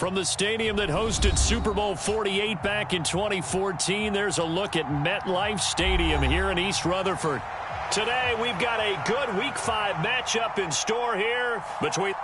From the stadium that hosted Super Bowl 48 back in 2014, there's a look at MetLife Stadium here in East Rutherford. Today, we've got a good Week 5 matchup in store here between...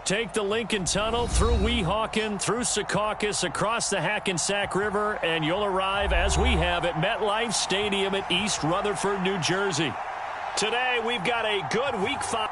Take the Lincoln Tunnel through Weehawken, through Secaucus, across the Hackensack River, and you'll arrive, as we have, at MetLife Stadium at East Rutherford, New Jersey. Today, we've got a good Week 5.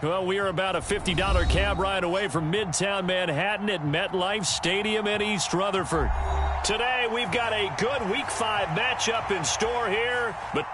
Well, we are about a $50 cab ride away from Midtown Manhattan at MetLife Stadium in East Rutherford. Today, we've got a good Week 5 matchup in store here, but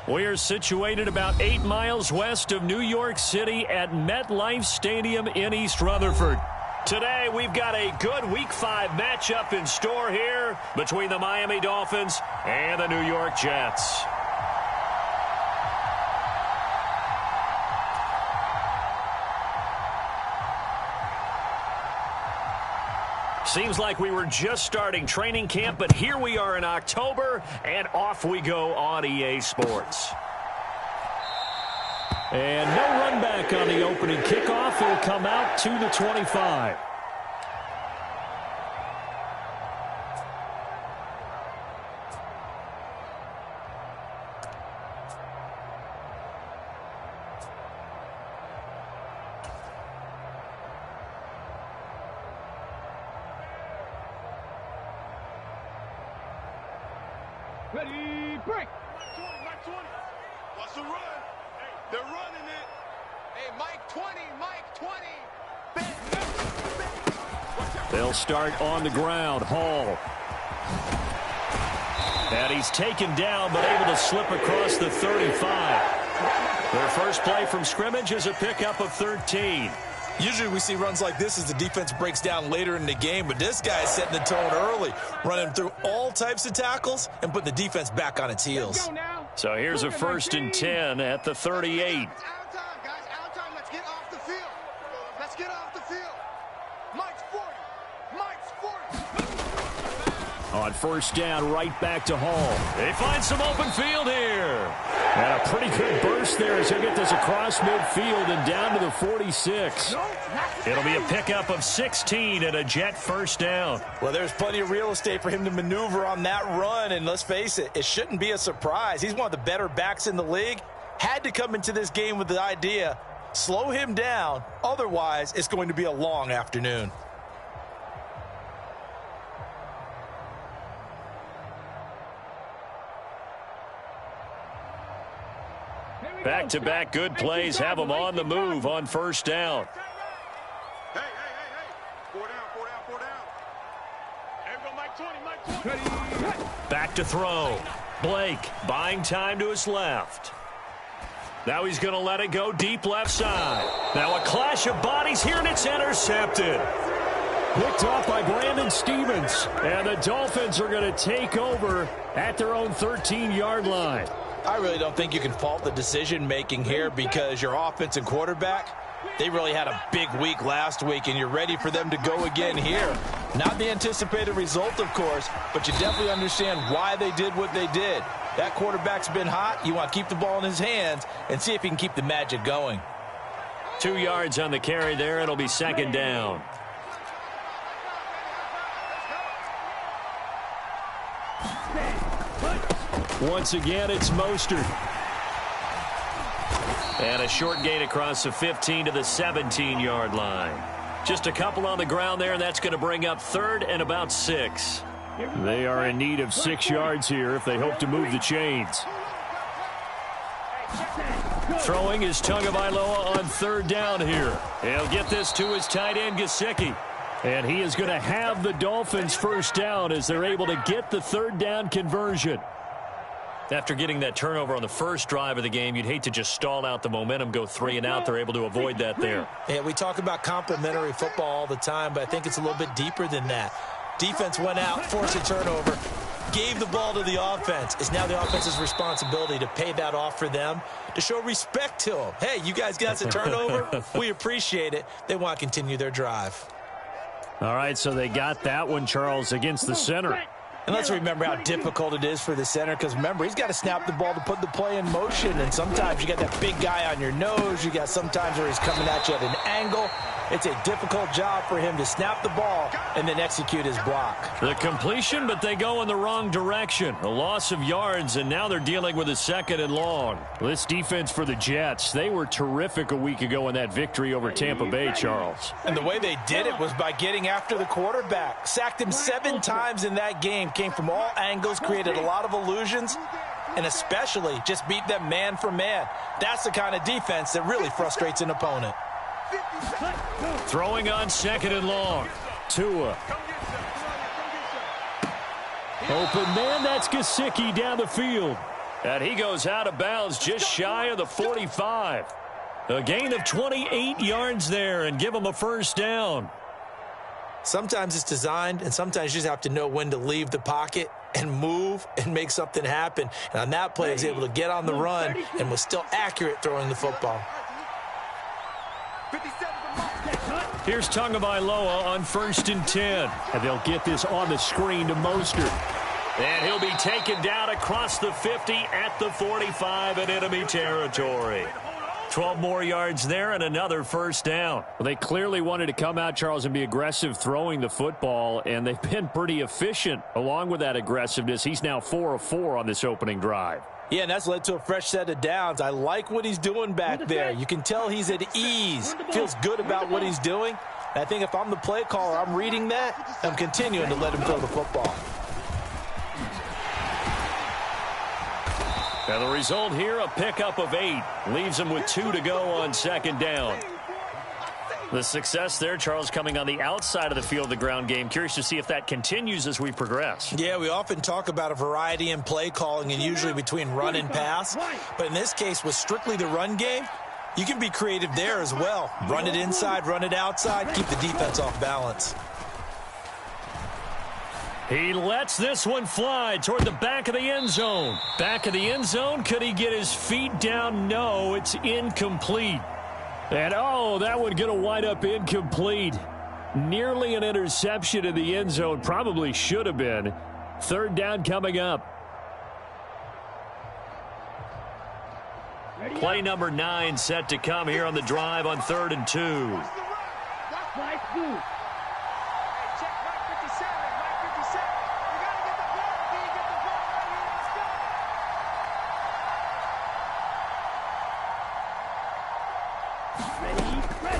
we are situated about 8 miles west of New York City at MetLife Stadium in East Rutherford. Today, we've got a good Week 5 matchup in store here between the Miami Dolphins and the New York Jets. Seems like we were just starting training camp, but here we are in October, and off we go on EA Sports. And no run back on the opening kickoff. He'll come out to the 25. Ready, break. Mike 20. Watch the run. They're running it. Hey, Mike 20, Mike 20. They'll start on the ground. Hall. And he's taken down, but able to slip across the 35. Their first play from scrimmage is a pickup of 13. Usually we see runs like this as the defense breaks down later in the game, but this guy is setting the tone early, running through all types of tackles and putting the defense back on its heels. So here's a 1st and 10 at the 38. Out of time, guys. Out of time. Let's get off the field. Let's get off the field. Mike's 40. Mike's 40. On 1st down, right back to Hall. They find some open field here. And a pretty good burst there as he'll get this across midfield and down to the 46. It'll be a pickup of 16 and a Jet 1st down. Well, there's plenty of real estate for him to maneuver on that run, and let's face it, it shouldn't be a surprise. He's one of the better backs in the league. Had to come into this game with the idea, slow him down, otherwise it's going to be a long afternoon. Back-to-back good plays have them on the move on 1st down. Hey. 4 down. There we go, Mike 20. Back to throw. Blake buying time to his left. Now he's going to let it go deep left side. Now a clash of bodies here, and it's intercepted. Picked off by Brandon Stevens. And the Dolphins are going to take over at their own 13-yard line. I really don't think you can fault the decision-making here because your offense and quarterback, they really had a big week last week, and you're ready for them to go again here. Not the anticipated result, of course, but you definitely understand why they did what they did. That quarterback's been hot. You want to keep the ball in his hands and see if he can keep the magic going. 2 yards on the carry there. It'll be 2nd down. Once again, it's Mostert. And a short gain across the 15 to the 17-yard line. Just a couple on the ground there, and that's going to bring up 3rd and about 6. They are in need of 6 yards here if they hope to move the chains. Throwing is Tagovailoa on 3rd down here. He'll get this to his tight end, Gesicki. And he is going to have the Dolphins 1st down as they're able to get the 3rd down conversion. After getting that turnover on the first drive of the game, you'd hate to just stall out the momentum, go 3 and out. They're able to avoid that there. Yeah, we talk about complementary football all the time, but I think it's a little bit deeper than that. Defense went out, forced a turnover, gave the ball to the offense. It's now the offense's responsibility to pay that off for them, to show respect to them. Hey, you guys got a turnover? We appreciate it. They want to continue their drive. All right, so they got that one, Charles, against the center. And let's remember how difficult it is for the center, because remember, he's got to snap the ball to put the play in motion, and sometimes you got that big guy on your nose. You got sometimes where he's coming at you at an angle. It's a difficult job for him to snap the ball and then execute his block. The completion, but they go in the wrong direction. A loss of yards, and now they're dealing with a 2nd and long. This defense for the Jets, they were terrific a week ago in that victory over Tampa Bay, Charles. And the way they did it was by getting after the quarterback. Sacked him 7 times in that game. Came from all angles, created a lot of illusions, and especially just beat them man for man. That's the kind of defense that really frustrates an opponent. Throwing on 2nd and long. Tua. Open man, that's Gesicki down the field. And he goes out of bounds just shy of the 45. A gain of 28 yards there and give him a 1st down. Sometimes it's designed, and sometimes you just have to know when to leave the pocket and move and make something happen. And on that play, he was able to get on the run and was still accurate throwing the football. Here's Tagovailoa on 1st and 10. And they'll get this on the screen to Mostert. And he'll be taken down across the 50 at the 45 in enemy territory. 12 more yards there and another 1st down. Well, they clearly wanted to come out, Charles, and be aggressive throwing the football, and they've been pretty efficient along with that aggressiveness. He's now 4 of 4 on this opening drive. Yeah, and that's led to a fresh set of downs. I like what he's doing back there. You can tell he's at ease, feels good about what he's doing. And I think if I'm the play caller, I'm reading that, I'm continuing to let him throw the football. Now the result here, a pickup of 8. Leaves them with 2 to go on second down. The success there, Charles, coming on the outside of the field, the ground game. Curious to see if that continues as we progress. Yeah, we often talk about a variety in play calling and usually between run and pass. But in this case, with strictly the run game, you can be creative there as well. Run it inside, run it outside, keep the defense off balance. He lets this one fly toward the back of the end zone. Back of the end zone, could he get his feet down? No, it's incomplete. And, oh, that one going to wind up incomplete. Nearly an interception in the end zone. Probably should have been. Third down coming up. Play number 9 set to come here on the drive on 3rd and 2.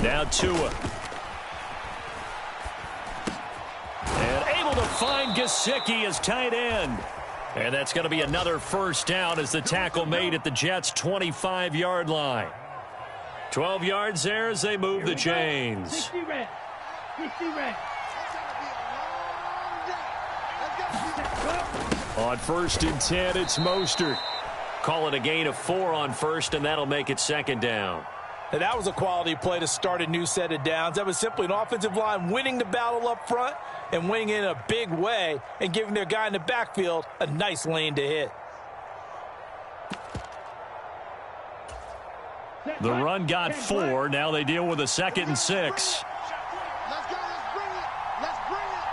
Now Tua. And able to find Gesicki as tight end. And that's going to be another first down as the tackle made at the Jets' 25-yard line. 12 yards there as they move the chains. On 1st and 10, it's Mostert. Call it a gain of 4 on 1st, and that'll make it 2nd down. And that was a quality play to start a new set of downs. That was simply an offensive line winning the battle up front and winning in a big way and giving their guy in the backfield a nice lane to hit. The run got 4. Now they deal with a 2nd and 6. Let's go. Let's bring it. Let's bring it.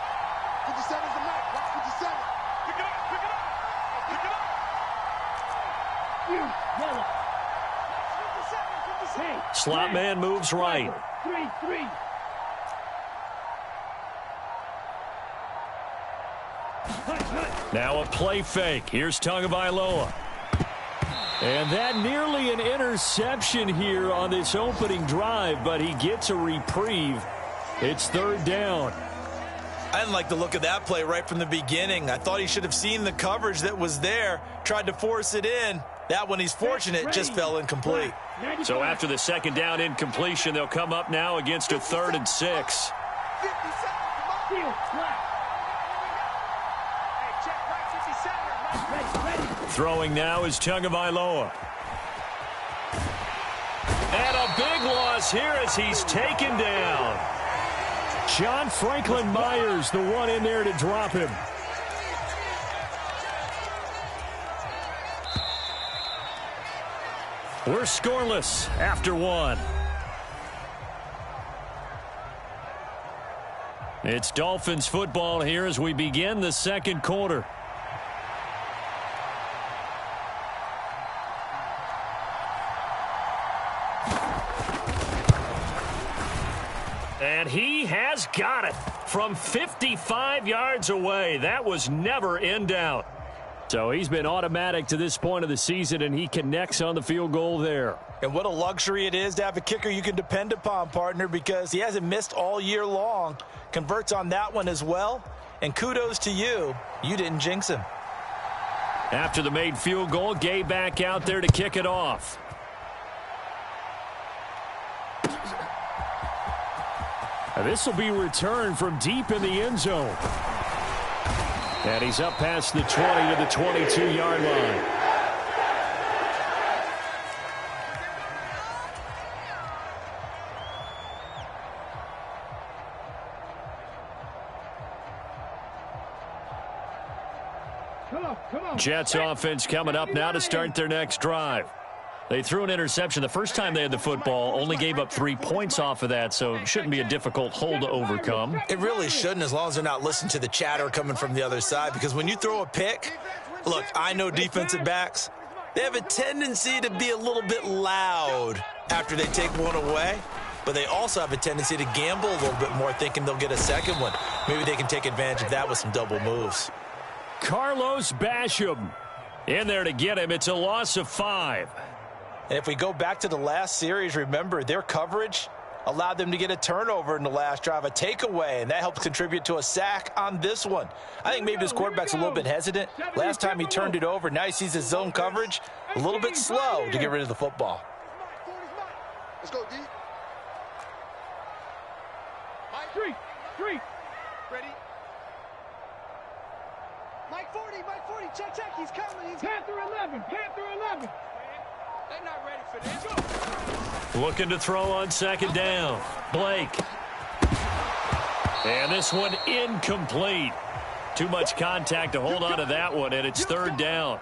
57's the mark. Watch 57. Pick it up. Pick it up. Pick it up. Slot man moves right. 3-3. Now a play fake. Here's Tagovailoa. And that nearly an interception here on this opening drive, but he gets a reprieve. It's 3rd down. I didn't like the look of that play right from the beginning. I thought he should have seen the coverage that was there, tried to force it in. That one, he's fortunate, just fell incomplete. So after the 2nd down incompletion, they'll come up now against a 3rd and 6. Throwing now is Tagovailoa. And a big loss here as he's taken down. John Franklin Myers, the one in there to drop him. We're scoreless after 1. It's Dolphins football here as we begin the 2nd quarter. And he has got it from 55 yards away. That was never in doubt. So he's been automatic to this point of the season, and he connects on the field goal there. And what a luxury it is to have a kicker you can depend upon, partner, because he hasn't missed all year long. Converts on that one as well. And kudos to you. You didn't jinx him. After the made field goal, Gay back out there to kick it off. Now this will be returned from deep in the end zone. And he's up past the 20 to the 22-yard line. Jets offense coming up now to start their next drive. They threw an interception the first time they had the football, only gave up 3 points off of that, so it shouldn't be a difficult hole to overcome. It really shouldn't, as long as they're not listening to the chatter coming from the other side, because when you throw a pick, look, I know defensive backs, they have a tendency to be a little bit loud after they take one away, but they also have a tendency to gamble a little bit more, thinking they'll get a second one. Maybe they can take advantage of that with some double moves. Carlos Basham in there to get him. It's a loss of 5. And if we go back to the last series, remember, their coverage allowed them to get a turnover in the last drive, a takeaway, and that helped contribute to a sack on this one. I think maybe this quarterback's a little bit hesitant. Last time he turned it over, now he sees his zone coverage a little bit slow to get rid of the football. Let's go, D. Mike, three. Ready? Mike 40, check, he's coming, Panther 11. They're not ready for this. Looking to throw on second down. Blake. And this one incomplete. Too much contact to hold on to that one, and it's third down.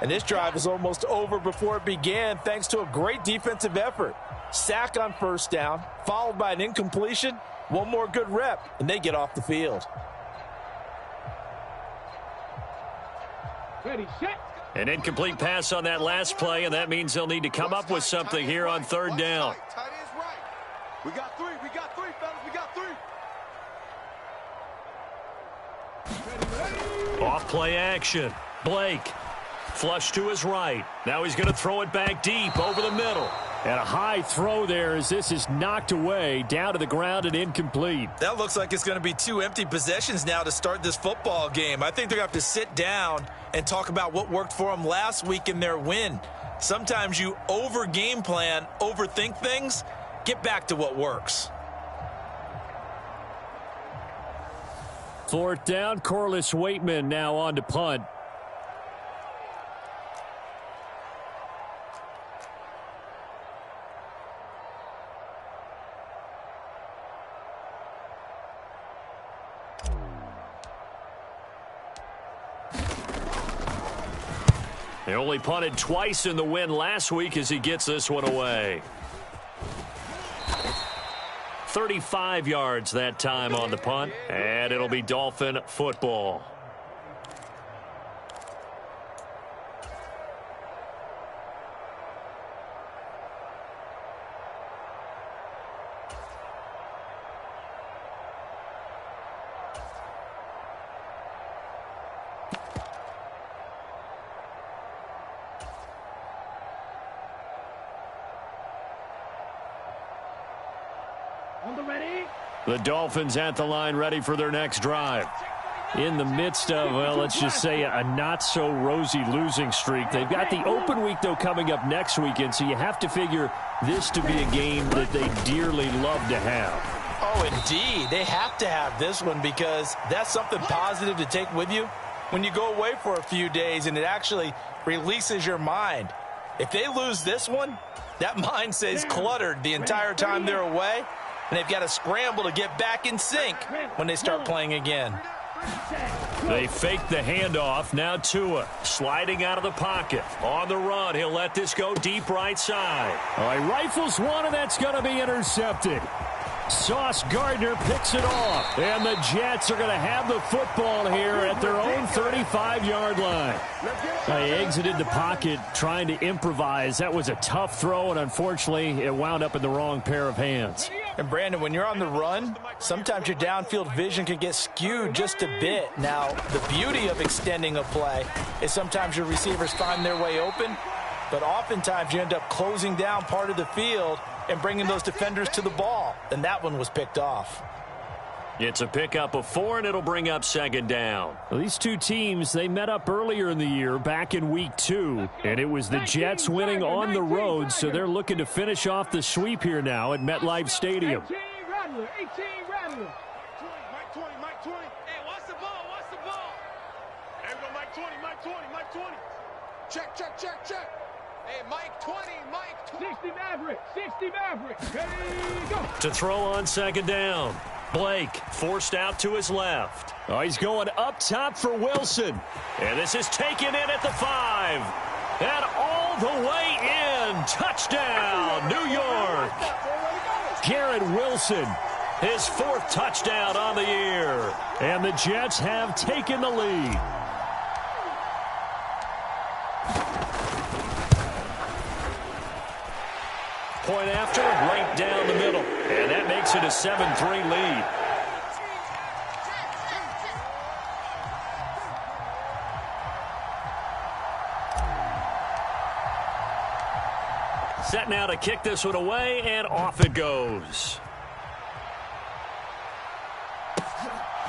And this drive is almost over before it began thanks to a great defensive effort. Sack on first down, followed by an incompletion. One more good rep, and they get off the field. Ready, set. An incomplete pass on that last play, and that means they'll need to come up with something here on third down. Tight end's right. We got three, fellas, we got three. Off play action. Blake. Flush to his right. Now he's going to throw it back deep over the middle. And a high throw there as this is knocked away, down to the ground and incomplete. That looks like it's going to be 2 empty possessions now to start this football game. I think they're going to have to sit down and talk about what worked for them last week in their win. Sometimes you over-game plan, overthink things. Get back to what works. Fourth down, Corliss Waitman now on to punt. They only punted twice in the win last week as he gets this one away. 35 yards that time on the punt, and it'll be Dolphin football. The Dolphins at the line ready for their next drive. In the midst of, well, let's just say a not-so-rosy losing streak. They've got the open week, though, coming up next weekend, so you have to figure this to be a game that they dearly love to have. Oh, indeed. They have to have this one because that's something positive to take with you when you go away for a few days, and it actually releases your mind. If they lose this one, that mind stays cluttered the entire time they're away, and they've got to scramble to get back in sync when they start playing again. They fake the handoff. Now Tua sliding out of the pocket. On the run, he'll let this go deep right side. All right, rifles one, and that's going to be intercepted. Sauce Gardner picks it off. And the Jets are going to have the football here at their own 35-yard line. They exited the pocket trying to improvise. That was a tough throw, and unfortunately, it wound up in the wrong pair of hands. And, Brandon, when you're on the run, sometimes your downfield vision can get skewed just a bit. Now, the beauty of extending a play is sometimes your receivers find their way open, but oftentimes you end up closing down part of the field and bringing those defenders to the ball. And that one was picked off. It's a pickup of 4, and it'll bring up second down. Well, these two teams, they met up earlier in the year, back in week 2, and it was the Jets winning on the road, so they're looking to finish off the sweep here now at MetLife Stadium. 18 Rattler. Mike 20. Hey, watch the ball. There we go, Mike 20. Check. Hey, Mike 20. 60 Maverick. Ready, go. To throw on second down. Blake forced out to his left. Oh, he's going up top for Wilson. And this is taken in at the 5. And all the way in. Touchdown, New York. Garrett Wilson, his 4th touchdown on the year. And the Jets have taken the lead. Point after, right down the middle. And that makes it a 7-3 lead. Set now to kick this one away, and off it goes.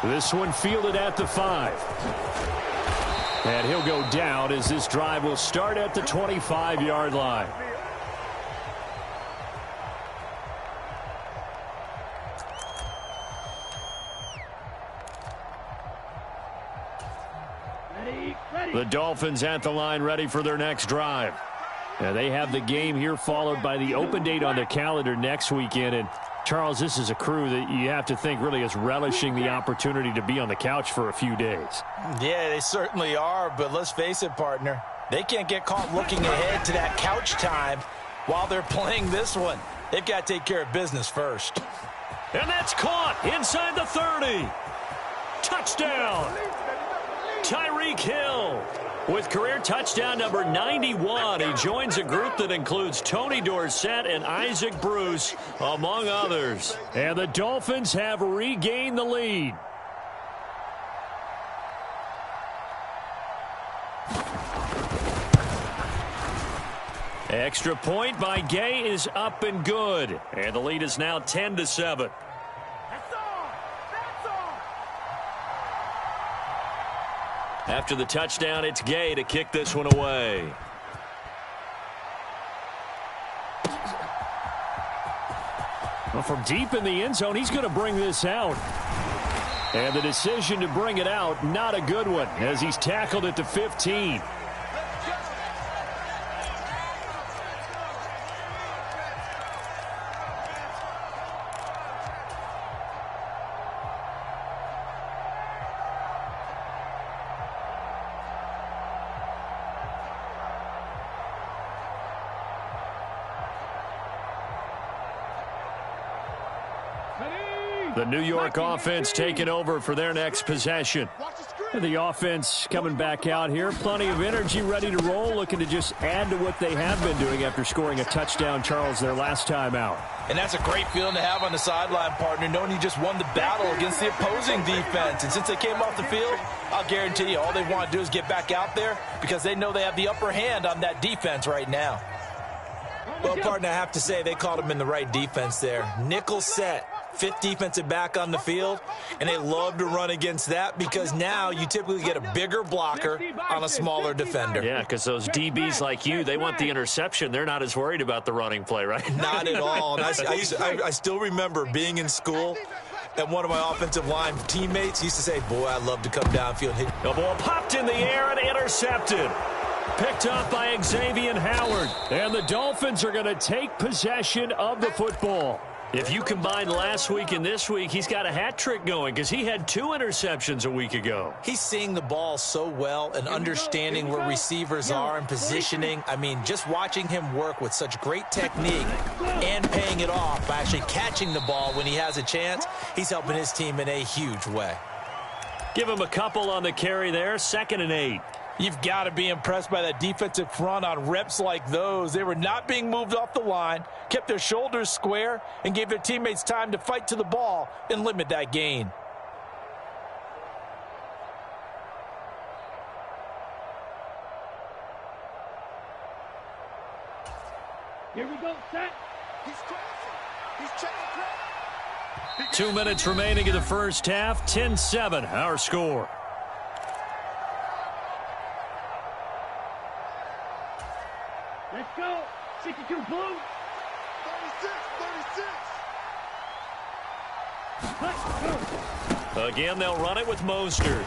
This one fielded at the 5. And he'll go down as this drive will start at the 25-yard line. The Dolphins at the line ready for their next drive. They have the game here followed by the open date on their calendar next weekend. And Charles, this is a crew that you have to think really is relishing the opportunity to be on the couch for a few days. Yeah, they certainly are, but let's face it, partner. They can't get caught looking ahead to that couch time while they're playing this one. They've got to take care of business first. And that's caught inside the 30. Touchdown. Tyreek Hill with career touchdown number 91. He joins a group that includes Tony Dorsett and Isaac Bruce, among others. And the Dolphins have regained the lead. Extra point by Gay is up and good. And the lead is now 10-7. After the touchdown, it's Gay to kick this one away. Well, from deep in the end zone, he's going to bring this out. And the decision to bring it out, not a good one, as he's tackled at the 15. The New York offense taking over for their next possession. The offense coming back out here. Plenty of energy, ready to roll, looking to just add to what they have been doing after scoring a touchdown, Charles, their last time out. And that's a great feeling to have on the sideline, partner, knowing you just won the battle against the opposing defense. And since they came off the field, I'll guarantee you all they want to do is get back out there because they know they have the upper hand on that defense right now. Well, partner, I have to say they called him in the right defense there. Nickel set. Fifth defensive back on the field, and they love to run against that because now you typically get a bigger blocker on a smaller defender. Yeah, because those DBs like you, they want the interception. They're not as worried about the running play, right? Not at all. And I still remember being in school, and one of my offensive line teammates used to say, boy, I'd love to come downfield and hit. The ball popped in the air and intercepted. Picked up by Xavier Howard. And the Dolphins are going to take possession of the football. If you combine last week and this week, he's got a hat trick going because he had 2 interceptions a week ago. He's seeing the ball so well and understanding where receivers are and positioning. I mean, just watching him work with such great technique and paying it off by actually catching the ball when he has a chance, he's helping his team in a huge way. Give him a couple on the carry there, 2nd and 8. You've got to be impressed by that defensive front on reps like those. They were not being moved off the line, kept their shoulders square, and gave their teammates time to fight to the ball and limit that gain. Here we go, set. He's crossing. He's checking crack. 2 minutes remaining in the first half, 10-7, our score. Let's go. 62 blue. 36, 36. Again, they'll run it with Mostert.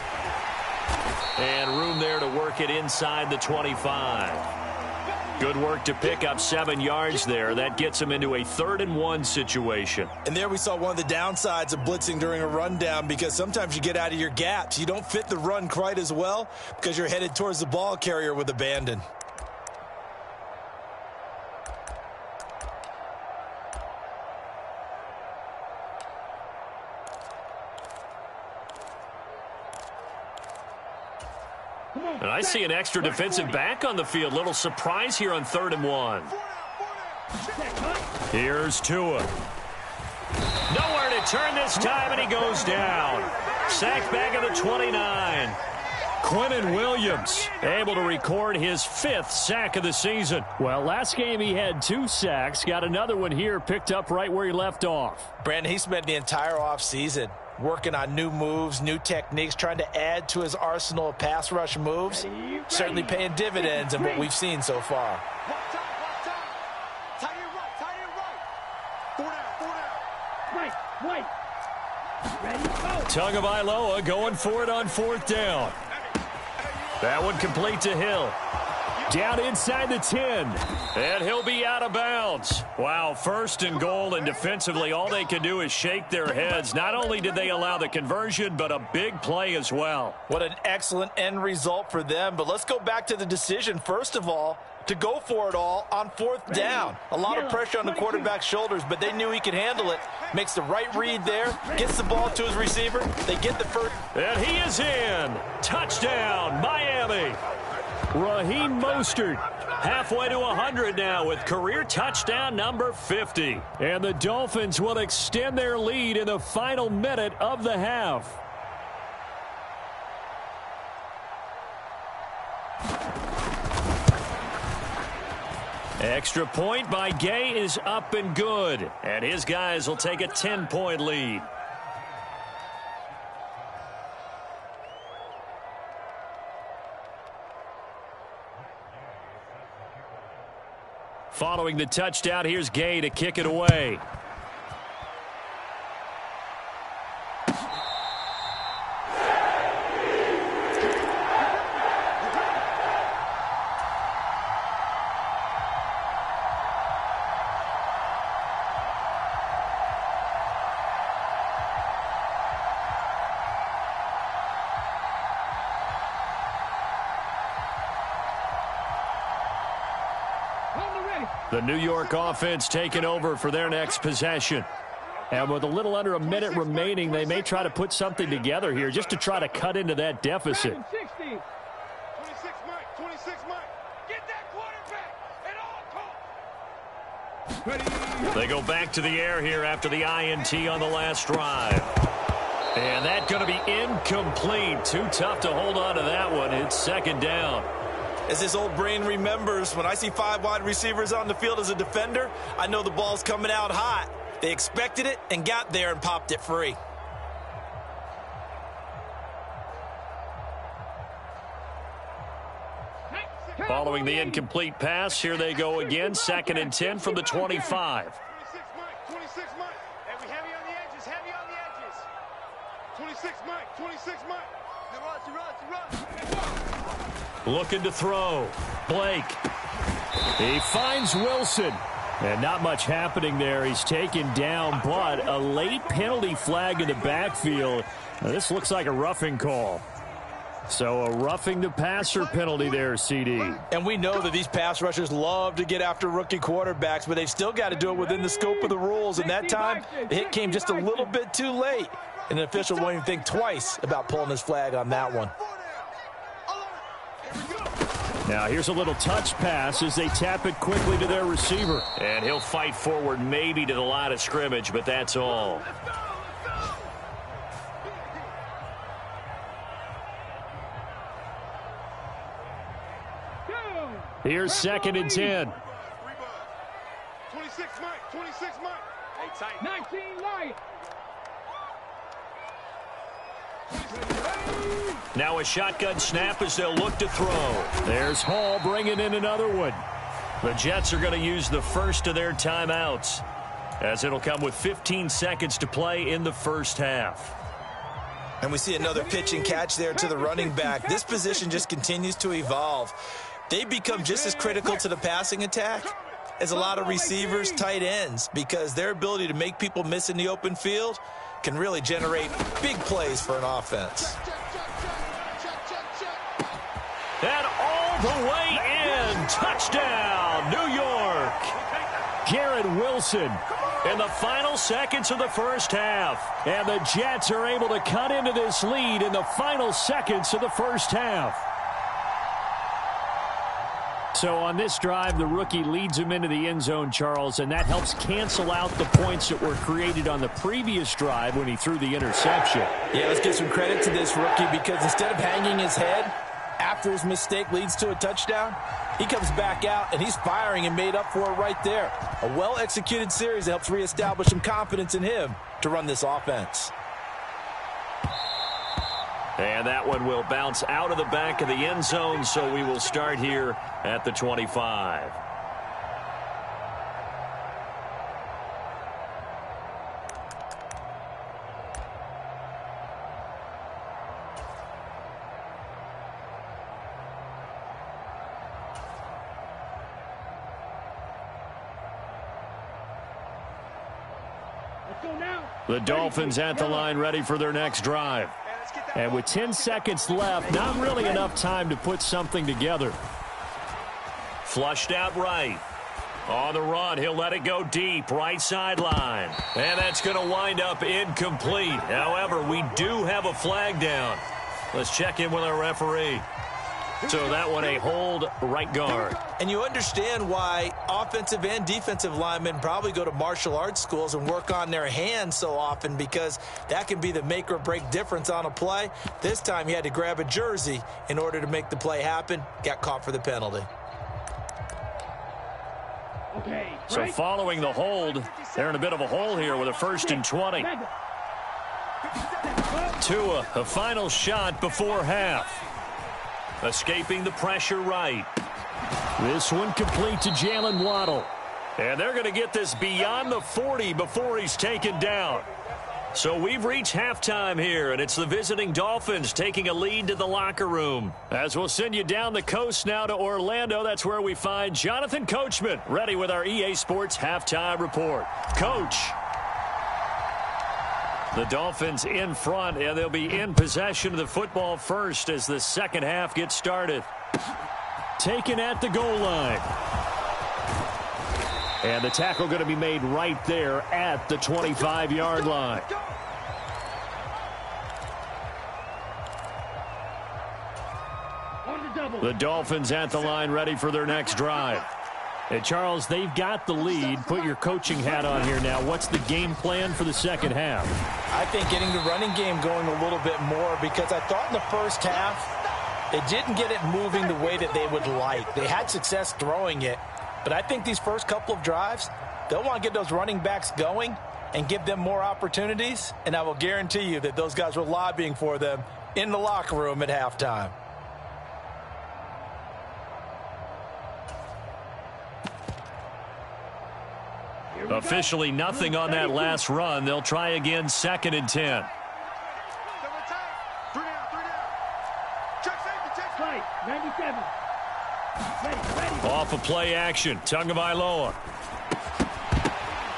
And room there to work it inside the 25. Good work to pick up 7 yards there. That gets them into a 3rd and 1 situation. And there we saw one of the downsides of blitzing during a rundown because sometimes you get out of your gaps. You don't fit the run quite as well because you're headed towards the ball carrier with abandon. And I see an extra defensive back on the field. Little surprise here on 3rd and 1. Here's Tua. Nowhere to turn this time, and he goes down. Sacked back at the 29. Quinnen Williams able to record his 5th sack of the season. Well, last game he had 2 sacks. Got another one here, picked up right where he left off. Brandon, he spent the entire offseason working on new moves, new techniques, trying to add to his arsenal of pass rush moves. Certainly paying dividends in what we've seen so far. Watch time. Tie it right. 4 down. Right. Ready, go. Tagovailoa going for it on 4th down. That one complete to Hill. Down inside the 10. And he'll be out of bounds. Wow, 1st and goal, and defensively all they can do is shake their heads. Not only did they allow the conversion, but a big play as well. What an excellent end result for them. But let's go back to the decision, first of all, to go for it all on 4th down. A lot of pressure on the quarterback's shoulders, but they knew he could handle it. Makes the right read there, gets the ball to his receiver. They get the first. And he is in. Touchdown, Miami. Raheem Mostert halfway to 100 now with career touchdown number 50. And the Dolphins will extend their lead in the final minute of the half. Extra point by Gay is up and good. And his guys will take a 10-point lead. Following the touchdown, here's Gay to kick it away. The New York offense taking over for their next possession. And with a little under a minute remaining, they may try to put something together here just to try to cut into that deficit. 26 Mike. Get that quarterback at all costs. They go back to the air here after the INT on the last drive. And that's going to be incomplete. Too tough to hold on to that one. It's 2nd down. As his old brain remembers, when I see 5 wide receivers on the field as a defender, I know the ball's coming out hot. They expected it and got there and popped it free. Following the incomplete pass, here they go again. 2nd and 10 from the 25. 26 Mike. And we heavy on the edges. 26 Mike. Looking to throw. Blake. He finds Wilson. And not much happening there. He's taken down, but a late penalty flag in the backfield. Now, this looks like a roughing call. So a roughing the passer penalty there, CD. And we know that these pass rushers love to get after rookie quarterbacks, but they've still got to do it within the scope of the rules. And that time, the hit came just a little bit too late. And an official won't even think twice about pulling his flag on that one. Now here's a little touch pass as they tap it quickly to their receiver. And he'll fight forward maybe to the line of scrimmage, but that's all. Here's 2nd and 10. 26 Mike. Hey, tight. 19 light. Now a shotgun snap as they'll look to throw. There's Hall bringing in another one. The Jets are going to use the first of their timeouts, as it'll come with 15 seconds to play in the first half. And we see another pitch and catch there to the running back. This position just continues to evolve. They become just as critical to the passing attack as a lot of receivers, tight ends, because their ability to make people miss in the open field can really generate big plays for an offense. And all the way in. Touchdown, New York. Garrett Wilson in the final seconds of the first half. And the Jets are able to cut into this lead in the final seconds of the first half. So on this drive, the rookie leads him into the end zone, Charles, and that helps cancel out the points that were created on the previous drive when he threw the interception. Yeah, let's give some credit to this rookie, because instead of hanging his head, after his mistake leads to a touchdown, he comes back out, and he's firing and made up for it right there. A well-executed series that helps reestablish some confidence in him to run this offense. And that one will bounce out of the back of the end zone, so we will start here at the 25. The Dolphins at the line ready for their next drive. And with 10 seconds left, not really enough time to put something together. Flushed out right. On the run, he'll let it go deep, right sideline. And that's going to wind up incomplete. However, we do have a flag down. Let's check in with our referee. So that one a hold right guard. And you understand why offensive and defensive linemen probably go to martial arts schools and work on their hands so often, because that can be the make or break difference on a play. This time he had to grab a jersey in order to make the play happen. Got caught for the penalty. Okay, so following the hold, they're in a bit of a hole here with a 1st and 20. Tua, a final shot before half. Escaping the pressure right. This one complete to Jalen Waddle. And they're going to get this beyond the 40 before he's taken down. So we've reached halftime here, and it's the visiting Dolphins taking a lead to the locker room. As we'll send you down the coast now to Orlando, that's where we find Jonathan Coachman, ready with our EA Sports halftime report. Coach. The Dolphins in front, and they'll be in possession of the football first as the second half gets started. Taken at the goal line. And the tackle going to be made right there at the 25-yard line. The Dolphins at the line ready for their next drive. And Charles, they've got the lead. Put your coaching hat on here now. What's the game plan for the second half? I think getting the running game going a little bit more, because I thought in the first half they didn't get it moving the way that they would like. They had success throwing it, but I think these first couple of drives, they'll want to get those running backs going and give them more opportunities, and I will guarantee you that those guys were lobbying for them in the locker room at halftime. Officially nothing on that last run. They'll try again, 2nd and 10. Off of play action, Tagovailoa.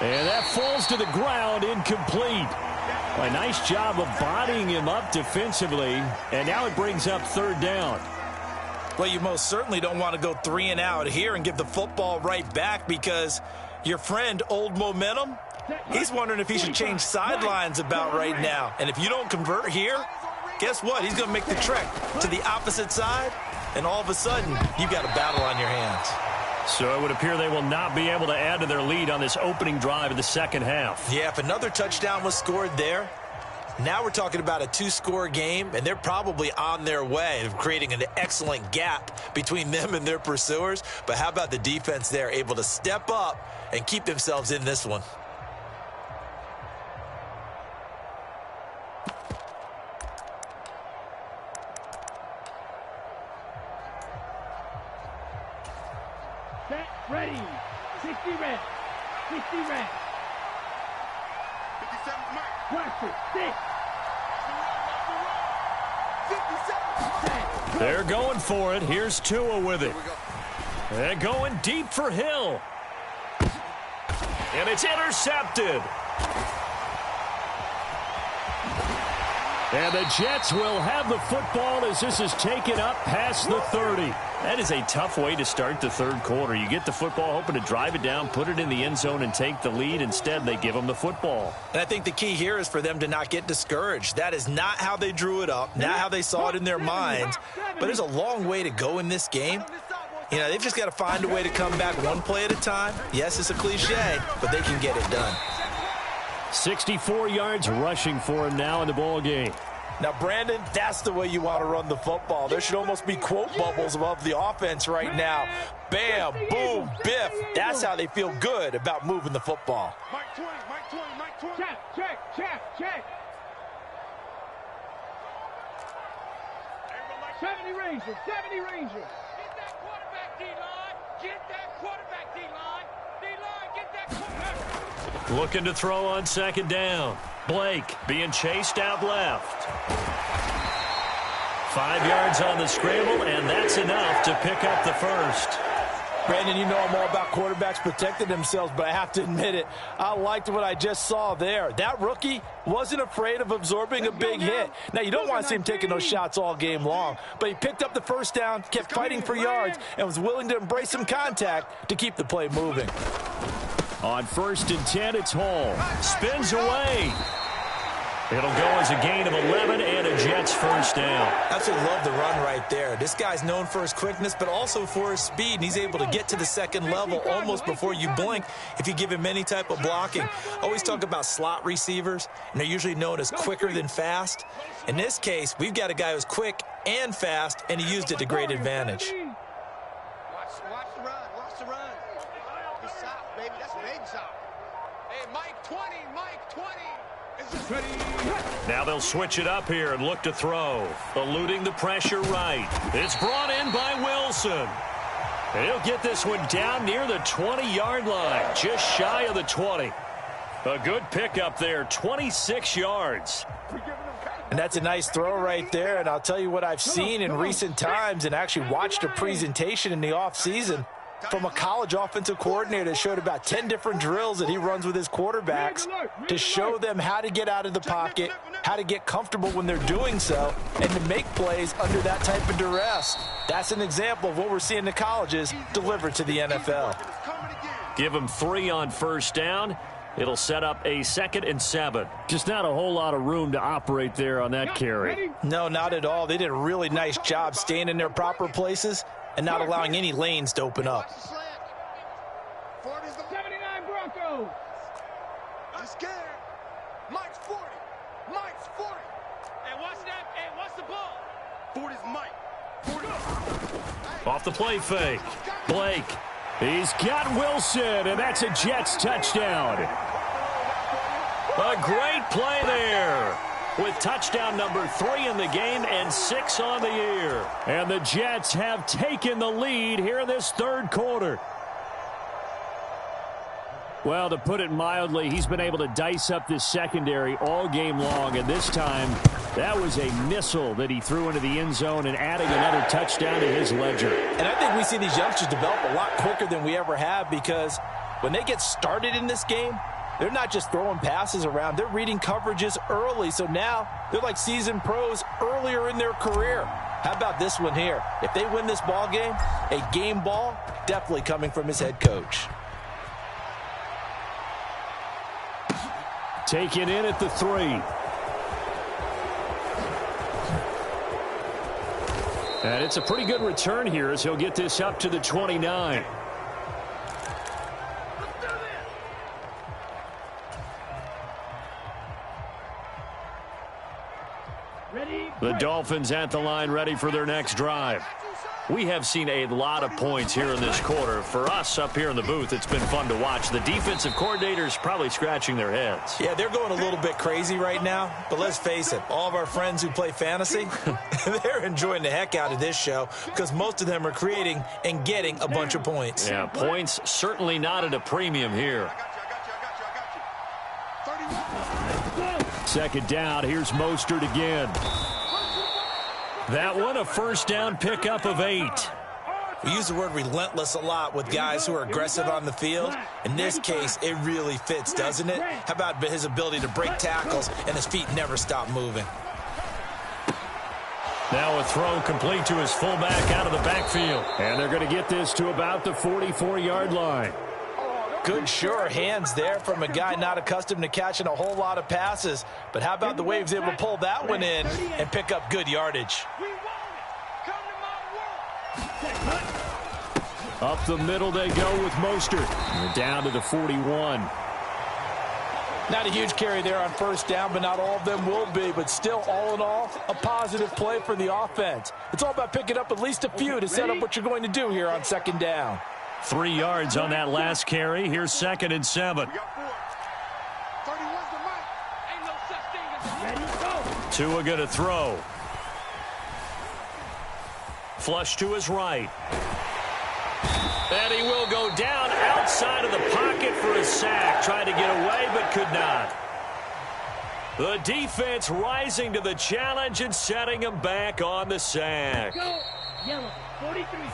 And that falls to the ground, incomplete. A nice job of bodying him up defensively, and now it brings up 3rd down. Well, you most certainly don't want to go 3 and out here and give the football right back, because your friend, Old Momentum, he's wondering if he should change sidelines about right now. And if you don't convert here, guess what? He's going to make the trek to the opposite side, and all of a sudden, you've got a battle on your hands. So it would appear they will not be able to add to their lead on this opening drive of the second half. Yeah, if another touchdown was scored there, now we're talking about a 2-score game, and they're probably on their way of creating an excellent gap between them and their pursuers. But how about the defense there, able to step up and keep themselves in this one? Set, ready. 60 red. 60 red. 57 Mike. Watch it. 6. 57. They're going for it. Here's Tua with it. They're going deep for Hill. And it's intercepted. And the Jets will have the football as this is taken up past the 30. That is a tough way to start the third quarter. You get the football, hoping to drive it down, put it in the end zone, and take the lead. Instead, they give them the football. And I think the key here is for them to not get discouraged. That is not how they drew it up, not how they saw it in their minds. But there's a long way to go in this game. You know, they've just got to find a way to come back one play at a time. Yes, it's a cliche, but they can get it done. 64 yards rushing for him now in the ball game. Now, Brandon, that's the way you want to run the football. There should almost be quote bubbles above the offense right now. Bam, boom, biff. That's how they feel good about moving the football. Mike 20, Mike 20, Mike 20. Check. 70 Rangers. Get that quarterback, D-line. Get that quarterback, D-line. D-line, get that quarterback. Looking to throw on second down. Blake being chased out left. 5 yards on the scramble, and that's enough to pick up the first. Brandon, you know I'm all about quarterbacks protecting themselves, but I have to admit it, I liked what I just saw there. That rookie wasn't afraid of absorbing a big hit. Now, you don't want to see him taking those shots all game long, but he picked up the first down, kept fighting for yards, and was willing to embrace some contact to keep the play moving. On 1st and 10, it's Hall. Spins away. It'll go as a gain of 11 and a Jets first down. Absolutely love the run right there. This guy's known for his quickness, but also for his speed, and he's able to get to the second level almost before you blink if you give him any type of blocking. I always talk about slot receivers, and they're usually known as quicker than fast. In this case, we've got a guy who's quick and fast, and he used it to great advantage. Watch the run. He's soft, baby. That's big soft. Hey, Mike 20, Mike 20. Now they'll switch it up here and look to throw. Eluding the pressure right. It's brought in by Wilson. And he'll get this one down near the 20-yard line, just shy of the 20. A good pickup there, 26 yards. And that's a nice throw right there, and I'll tell you what I've seen in recent times and actually watched a presentation in the offseason from a college offensive coordinator that showed about 10 different drills that he runs with his quarterbacks to show them how to get out of the pocket, how to get comfortable when they're doing so, and to make plays under that type of duress. That's an example of what we're seeing in the colleges delivered to the NFL. Give him 3 on first down. It'll set up a 2nd and 7. Just not a whole lot of room to operate there on that carry. No, not at all. They did a really nice job staying in their proper places and not allowing any lanes to open up. 79 Broncos. I'm scared. Mike's 40. Mike's 40. And what's that? And what's the ball? 40's Mike. 40. Off the play fake. Blake. He's got Wilson, and that's a Jets touchdown. A great play there, with touchdown number 3 in the game and 6 on the year. And the Jets have taken the lead here in this 3rd quarter. Well, to put it mildly, he's been able to dice up this secondary all game long, and this time that was a missile that he threw into the end zone and adding another touchdown to his ledger. And I think we see these youngsters develop a lot quicker than we ever have, because when they get started in this game, they're not just throwing passes around. They're reading coverages early, so now they're like seasoned pros earlier in their career. How about this one here? If they win this ball game, a game ball definitely coming from his head coach. Taken in at the 3. And it's a pretty good return here as he'll get this up to the 29. The Dolphins at the line, ready for their next drive. We have seen a lot of points here in this quarter. For us up here in the booth, it's been fun to watch. The defensive coordinators probably scratching their heads. Yeah, they're going a little bit crazy right now, but let's face it, all of our friends who play fantasy, they're enjoying the heck out of this show because most of them are creating and getting a bunch of points. Yeah, points certainly not at a premium here. Second down, here's Mostert again. That one, a first down pickup of 8. We use the word relentless a lot with guys who are aggressive on the field. In this case, it really fits, doesn't it? How about his ability to break tackles and his feet never stop moving? Now a throw complete to his fullback out of the backfield. And they're going to get this to about the 44-yard line. Good, sure hands there from a guy not accustomed to catching a whole lot of passes. But how about the way he was able to pull that one in and pick up good yardage? Up the middle they go with Mostert. They're down to the 41. Not a huge carry there on first down, but not all of them will be. But still, all in all, a positive play for the offense. It's all about picking up at least a few to set up what you're going to do here on second down. 3 yards on that last carry. Here's 2nd and 7. Tua going to throw. Flush to his right. And he will go down outside of the pocket for a sack. Tried to get away, but could not. The defense rising to the challenge and setting him back on the sack.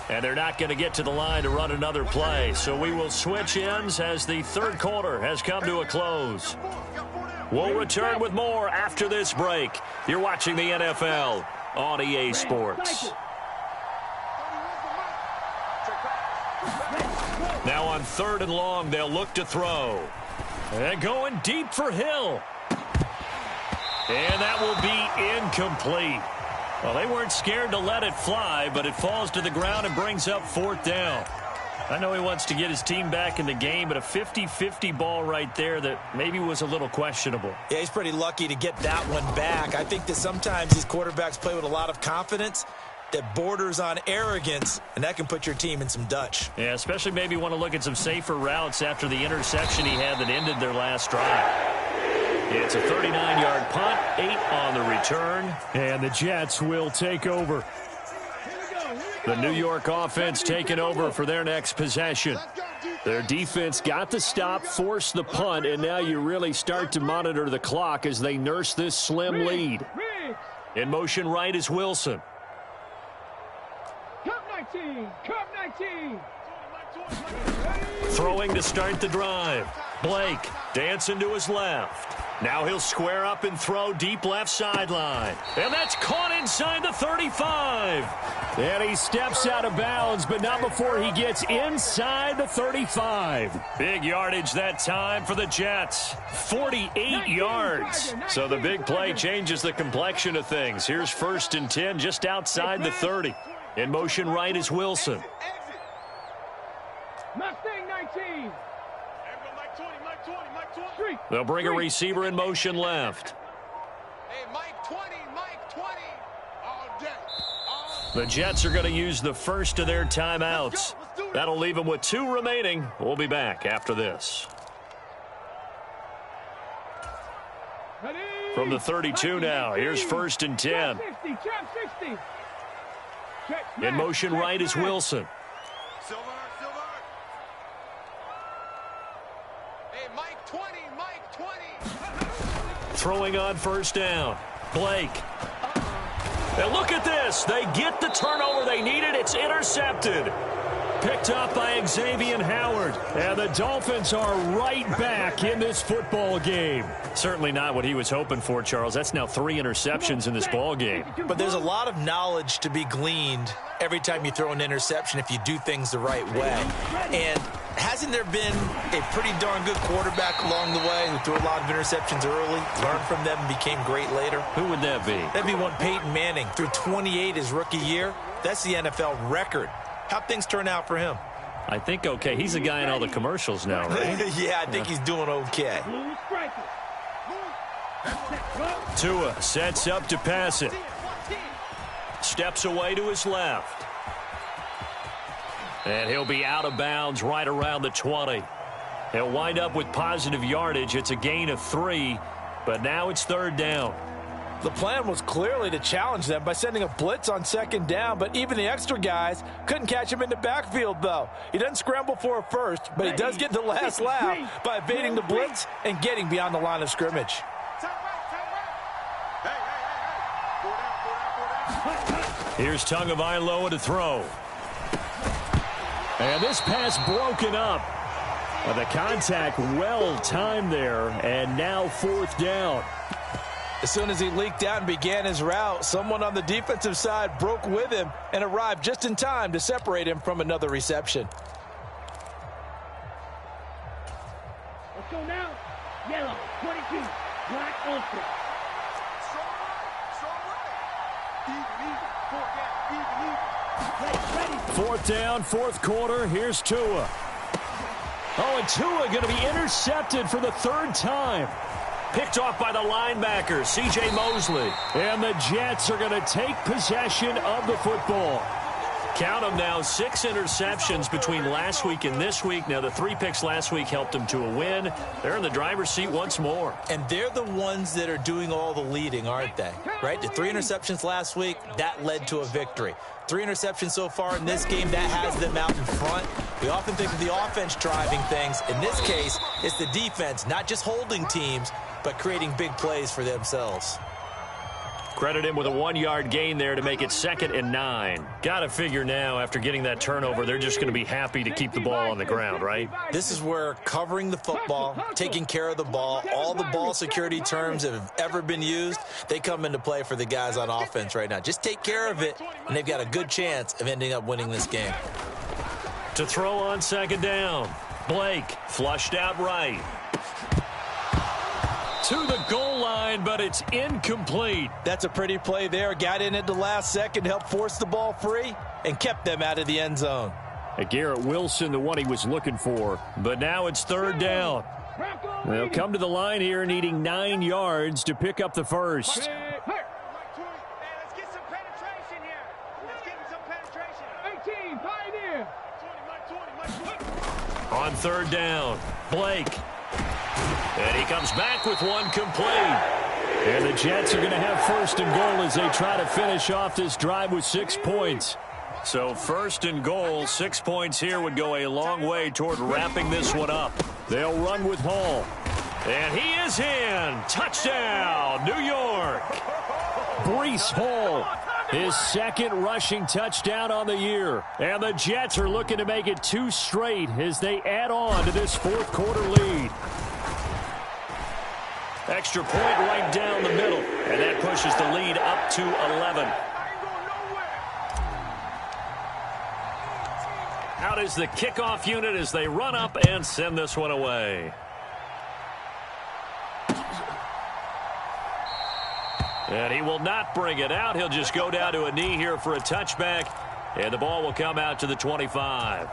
And they're not going to get to the line to run another play. So we will switch ends as the third quarter has come to a close. We'll return with more after this break. You're watching the NFL on EA Sports. Now on 3rd and long, they'll look to throw. And going deep for Hill. And that will be incomplete. Well, they weren't scared to let it fly, but it falls to the ground and brings up 4th down. I know he wants to get his team back in the game, but a 50-50 ball right there that maybe was a little questionable. Yeah, he's pretty lucky to get that one back. I think that sometimes these quarterbacks play with a lot of confidence that borders on arrogance, and that can put your team in some Dutch. Yeah, especially maybe want to look at some safer routes after the interception he had that ended their last drive. It's a 39-yard punt, 8 on the return, and the Jets will take over. The New York offense taking over for their next possession. Their defense got the stop, forced the punt, and now you really start to monitor the clock as they nurse this slim lead. In motion right is Wilson. Cup 19, Cup 19. Throwing to start the drive. Blake dancing to his left. Now he'll square up and throw deep left sideline. And that's caught inside the 35. And he steps out of bounds, but not before he gets inside the 35. Big yardage that time for the Jets. 48 yards. So the big play changes the complexion of things. Here's 1st and 10 just outside the 30. In motion right is Wilson. Mustang 19. They'll bring a receiver in motion left. Hey, Mike 20, Mike 20. All day. The Jets are going to use the first of their timeouts. That'll leave them with 2 remaining. We'll be back after this. From the 32 now, here's 1st and 10. In motion right is Wilson. Hey, Mike 20, Mike 20. Throwing on 1st down. Blake. And look at this. They get the turnover they needed. It's intercepted. Picked up by Xavier Howard. And the Dolphins are right back in this football game. Certainly not what he was hoping for, Charles. That's now 3 interceptions in this ball game. But there's a lot of knowledge to be gleaned every time you throw an interception if you do things the right way. And hasn't there been a pretty darn good quarterback along the way who threw a lot of interceptions early, learned from them, and became great later? Who would that be? That'd be one Peyton Manning. Threw 28 his rookie year. That's the NFL record. How'd things turn out for him? I think okay. He's the guy in all the commercials now, right? Yeah, I think he's doing okay. Tua sets up to pass it. Steps away to his left. And he'll be out of bounds right around the 20. He'll wind up with positive yardage. It's a gain of 3, but now it's 3rd down. The plan was clearly to challenge them by sending a blitz on 2nd down, but even the extra guys couldn't catch him in the backfield, though. He doesn't scramble for a first, but he does get the last laugh by evading the blitz and getting beyond the line of scrimmage. Here's Tagovailoa to throw. And this pass broken up. The contact well timed there, and now 4th down. As soon as he leaked out and began his route, someone on the defensive side broke with him and arrived just in time to separate him from another reception. Let's go now. Yellow, 22, black ultra. 4th down, 4th quarter. Here's Tua. Oh, and Tua going to be intercepted for the third time. Picked off by the linebacker, C.J. Mosley. And the Jets are going to take possession of the football. Count them now, 6 interceptions between last week and this week. Now, the 3 picks last week helped them to a win. They're in the driver's seat once more. And they're the ones that are doing all the leading, aren't they? Right? The 3 interceptions last week, that led to a victory. 3 interceptions so far in this game, that has them out in front. We often think of the offense driving things. In this case, it's the defense, not just holding teams, but creating big plays for themselves. Credit him with a 1-yard gain there to make it 2nd and 9. Got to figure now, after getting that turnover, they're just going to be happy to keep the ball on the ground, right? This is where covering the football, taking care of the ball, all the ball security terms that have ever been used, they come into play for the guys on offense right now. Just take care of it, and they've got a good chance of ending up winning this game. To throw on 2nd down. Blake flushed out right. To the goal line, but it's incomplete. That's a pretty play there. Got in at the last second, helped force the ball free, and kept them out of the end zone. Garrett Wilson, the one he was looking for. But now it's 3rd down. They'll come to the line here needing 9 yards to pick up the first. Let's get some penetration here. Let's get some penetration. 18, Pioneer. On 3rd down, Blake. And he comes back with one complete. And the Jets are going to have 1st and goal as they try to finish off this drive with 6 points. So 1st and goal, 6 points here would go a long way toward wrapping this one up. They'll run with Hall. And he is in. Touchdown, New York. Breece Hall, his 2nd rushing touchdown on the year. And the Jets are looking to make it 2 straight as they add on to this 4th quarter lead. Extra point right down the middle. And that pushes the lead up to 11. Out is the kickoff unit as they run up and send this one away. And he will not bring it out. He'll just go down to a knee here for a touchback. And the ball will come out to the 25.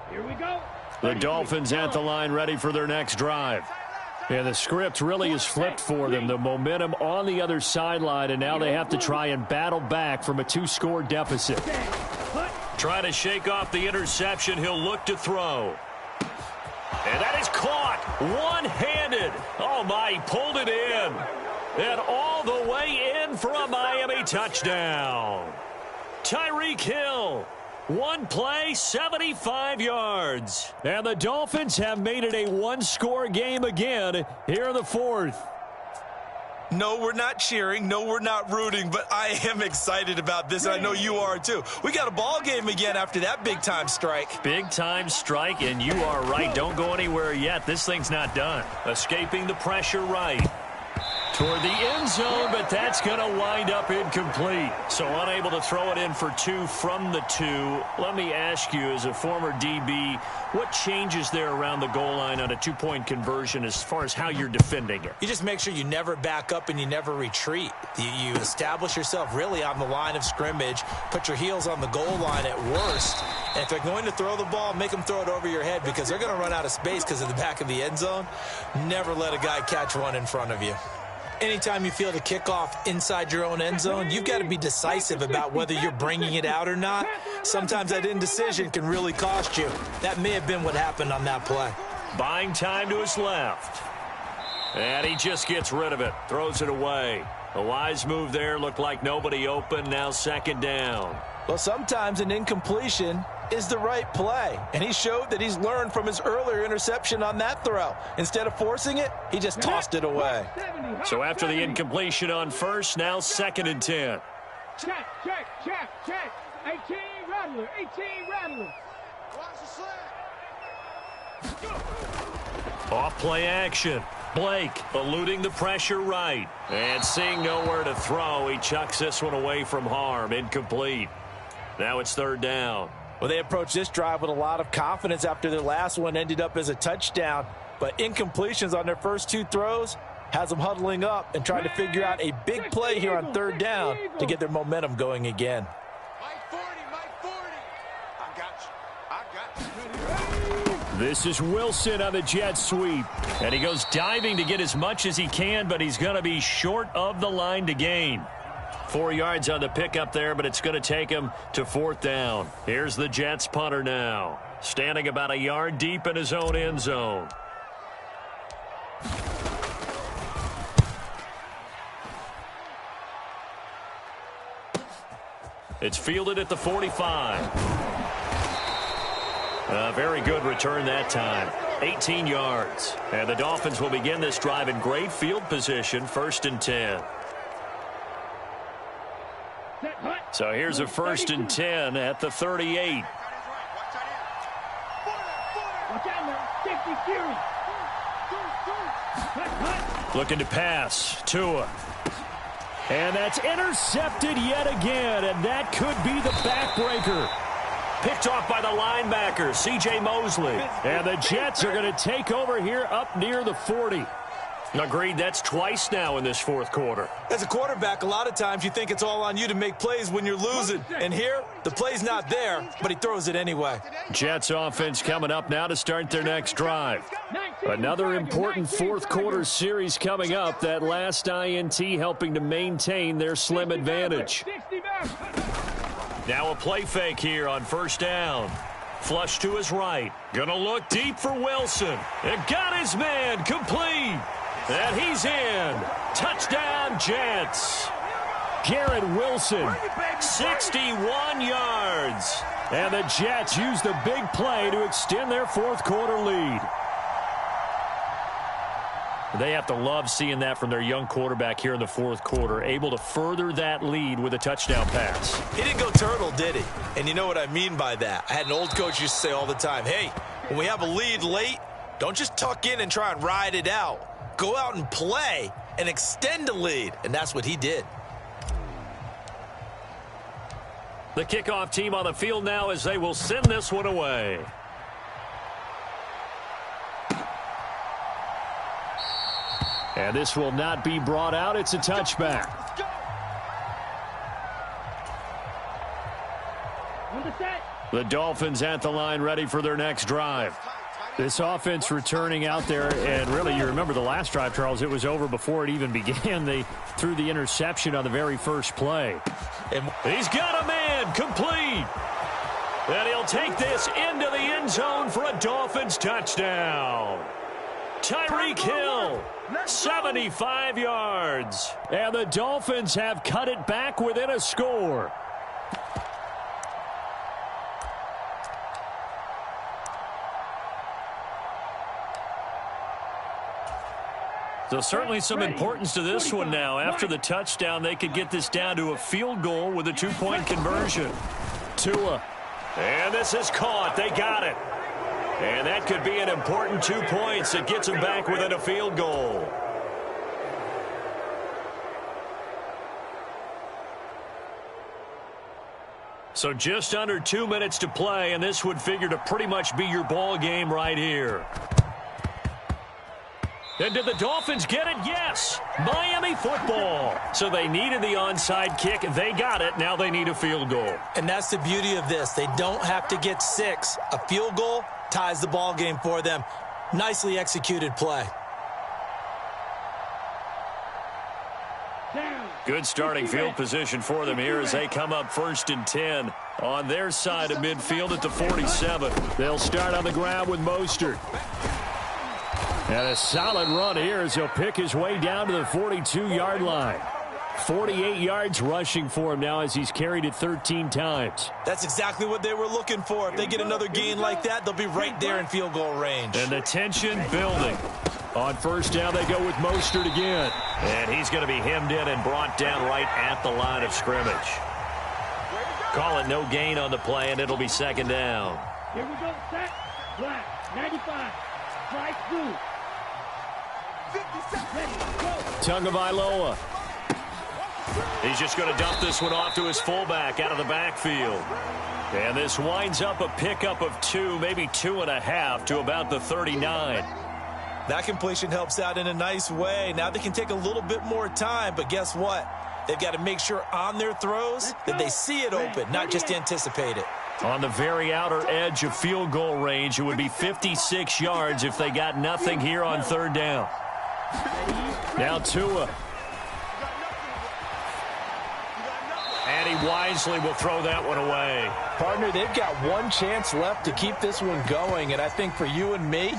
Here we go. The Dolphins at the line ready for their next drive. And the script really is flipped for them. The momentum on the other sideline, and now they have to try and battle back from a 2-score deficit. Try to shake off the interception. He'll look to throw. And that is caught one-handed. Oh, my, he pulled it in. And all the way in for a Miami touchdown. Tyreek Hill. One play, 75 yards. And the Dolphins have made it a 1-score game again here in the 4th. No, we're not cheering. No, we're not rooting, but I am excited about this, and I know you are too. We got a ball game again after that big-time strike. Big-time strike, and you are right. Don't go anywhere yet. This thing's not done. Escaping the pressure right. Toward the end zone, but that's going to wind up incomplete. So unable to throw it in for 2 from the 2. Let me ask you, as a former DB, what changes there around the goal line on a 2-point conversion as far as how you're defending it? You just make sure you never back up and you never retreat. You establish yourself really on the line of scrimmage, put your heels on the goal line at worst, and if they're going to throw the ball, make them throw it over your head because they're going to run out of space because of the back of the end zone. Never let a guy catch one in front of you. Anytime you feel the kickoff inside your own end zone, you've got to be decisive about whether you're bringing it out or not. Sometimes that indecision can really cost you. That may have been what happened on that play. Buying time to his left. And he just gets rid of it. Throws it away. A wise move there. Looked like nobody open. Now 2nd down. Well, sometimes an incompletion is the right play. And he showed that he's learned from his earlier interception on that throw. Instead of forcing it, he just tossed it away. So after the incompletion on 1st, now 2nd and 10. Check, check, check, check. 18 Rattler, 18 Rattler. Off play action. Blake eluding the pressure right. And seeing nowhere to throw, he chucks this one away from harm. Incomplete. Now it's 3rd down. Well, they approached this drive with a lot of confidence after their last one ended up as a touchdown. But incompletions on their first 2 throws, has them huddling up and trying to figure out a big play here on third down to get their momentum going again. Mike 40. I got you. This is Wilson on the jet sweep. And he goes diving to get as much as he can, but he's going to be short of the line to gain. 4 yards on the pickup there, but it's going to take him to fourth down. Here's the Jets punter now, standing about a yard deep in his own end zone. It's fielded at the 45. A very good return that time. 18 yards. And the Dolphins will begin this drive in great field position, 1st and 10. So here's a 1st and 10 at the 38. Looking to pass. Tua. And that's intercepted yet again, and that could be the backbreaker. Picked off by the linebacker, C.J. Mosley. And the Jets are going to take over here up near the 40. Agreed, that's twice now in this fourth quarter. As a quarterback, a lot of times you think it's all on you to make plays when you're losing. And here, the play's not there, but he throws it anyway. Jets offense coming up now to start their next drive. Another important fourth quarter series coming up. That last INT helping to maintain their slim advantage. Now a play fake here on 1st down. Flush to his right. Gonna look deep for Wilson. And got his man complete. And he's in. Touchdown, Jets. Garrett Wilson, 61 yards. And the Jets use the big play to extend their fourth quarter lead. They have to love seeing that from their young quarterback here in the fourth quarter, able to further that lead with a touchdown pass. He didn't go turtle, did he? And you know what I mean by that. I had an old coach used to say all the time, hey, when we have a lead late, don't just tuck in and try and ride it out. Go out and play and extend the lead. And that's what he did. The kickoff team on the field now as they will send this one away. And this will not be brought out. It's a touchback. The Dolphins at the line ready for their next drive. This offense returning out there, and really you remember the last drive, Charles, it was over before it even began. They threw the interception on the very first play. And he's got a man complete. And he'll take this into the end zone for a Dolphins touchdown. Tyreek Hill, 75 yards. And the Dolphins have cut it back within a score. So certainly some importance to this one now. After the touchdown, they could get this down to a field goal with a two-point conversion. Tua. And this is caught. They got it. And that could be an important 2 points that gets them back within a field goal. So just under 2 minutes to play, and this would figure to pretty much be your ball game right here. And did the Dolphins get it? Yes. Miami football. So they needed the onside kick. They got it. Now they need a field goal. And that's the beauty of this. They don't have to get 6. A field goal ties the ball game for them. Nicely executed play. Good starting field position for them here as they come up 1st and 10 on their side of midfield at the 47. They'll start on the ground with Mostert. And a solid run here as he'll pick his way down to the 42-yard line. 48 yards rushing for him now as he's carried it 13 times. That's exactly what they were looking for. If they get another gain like that, they'll be right there in field goal range. And the tension building. On 1st down, they go with Mostert again. And he's going to be hemmed in and brought down right at the line of scrimmage. Call it no gain on the play, and it'll be 2nd down. Here we go, set, black, 95, strike 2. Tagovailoa. He's just going to dump this one off to his fullback out of the backfield. And this winds up a pickup of 2, maybe 2.5 to about the 39. That completion helps out in a nice way. Now they can take a little bit more time, but guess what? They've got to make sure on their throws that they see it open, not just anticipate it. On the very outer edge of field goal range, it would be 56 yards if they got nothing here on third down. Now Tua. And he wisely will throw that one away. Partner, they've got one chance left to keep this one going, and I think for you and me,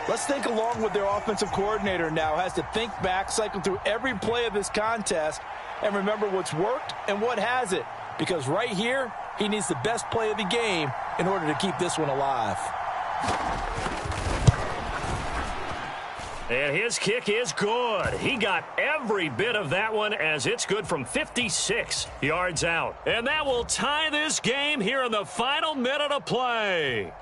let's think along with their offensive coordinator now. Has to think back, cycle through every play of this contest, and remember what's worked and what hasn't. Because right here, he needs the best play of the game in order to keep this one alive. And his kick is good. He got every bit of that one as it's good from 56 yards out. And that will tie this game here in the final minute of play.